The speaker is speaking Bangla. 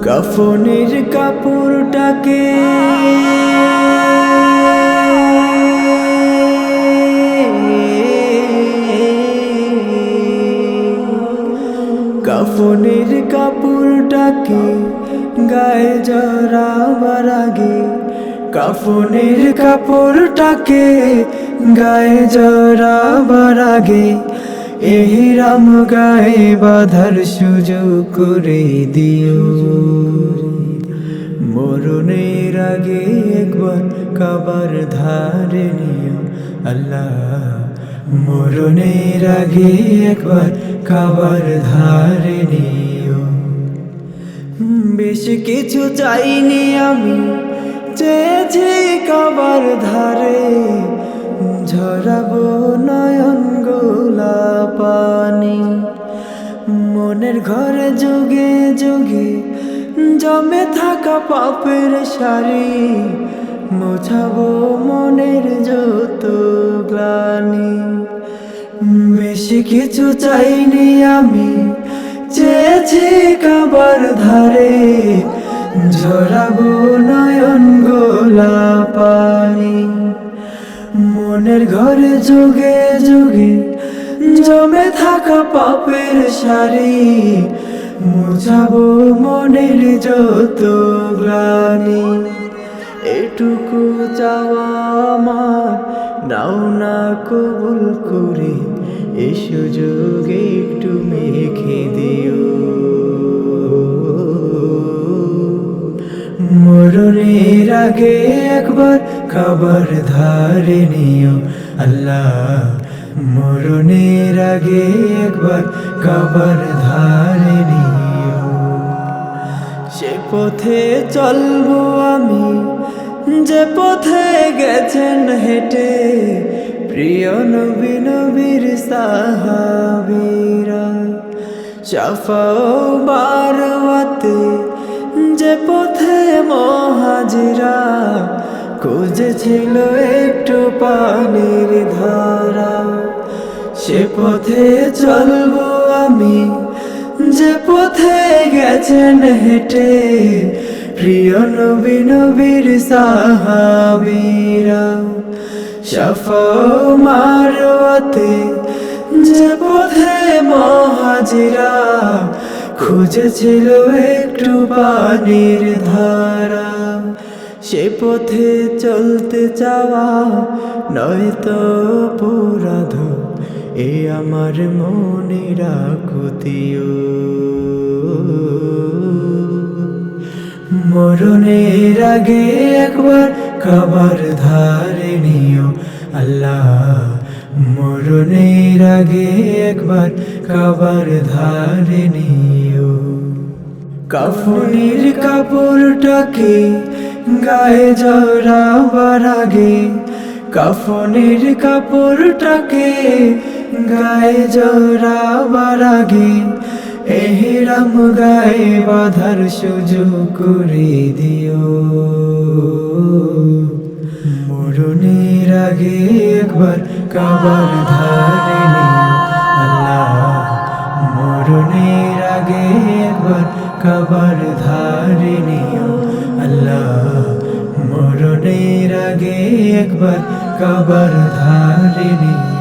কাফনের কাপড়টাকে কাফনের কাপড়টাকে গায়ে জড়াবার আগে, কাফনের কাপড়টাকে গায়ে জড়াবার আগে এহরাম গায়ে বাঁধার সুযোগ করে দিও। মরণের আগে একবার কাবার ধারে নিও আল্লাহ, মরণের আগে একবার কাবার ধারে নিও। বেশি কিছু চাইনি আমি, চেয়েছি কাবার ধারে ঝরাবো নয়ন গোলা পানি। মনের ঘরে যুগে যুগে জমে থাকা পাপের সারি, মোছাবো মনের যত গ্লানি। বেশি কিছু চাইনি আমি, চেয়েছি কাবার ধারে ঝরাবো নয়ন গোলা পানি। মনের ঘরে যুগে যুগে জমে থাকা পাপের সারি, মোছাবো মনের যত গ্লানি। এটুকু চাওয়া আমার, নাও না কবুল করে এই সুযোগে একটু মেখে দিও। মরণের আগে একবার কাবার ধারে নিও আল্লাহ, মরণের আগে একবার কাবার ধারে নিও। সে পথে চলবো আমি, যে পথে গেছেন হেঁটে প্রিয় নবী নবীর সাহাবীরা। শাফা ও মারওয়াতে যে পথে মুহাজিরা খুঁজেছিল একটু পানির ধারা। সে পথে চলবো আমি, যে পথে গেছেন হেঁটে প্রিয় নবী নবীর সাহাবীরা। শাফা ও মারওয়াতে যে পথে মুহাজিরা খুঁজেছিল একটু পানির ধারা। সে পথে চলতে চাওয়া নয়তো অপরাধ, এ আমার মনে রাখতিও। মরণের আগে একবার কাবার ধারে নিও আল্লাহ, মরণের আগে একবার কাবার ধারে নিও। কাফনের কাপড়টাকে গায়ে জড়াবার আগে, কাফনের কাপড়টাকে গায়ে জড়াবার আগে এহরাম গায়ে বাঁধার সুযোগ করে দিও। মরণের আগে একবার কাবার ধারে নিও আল্লাহ, মরণের আগে একবার কাবার ধারে নিও আল্লাহ, মরণের আগে একবার কাবার ধারে নিও।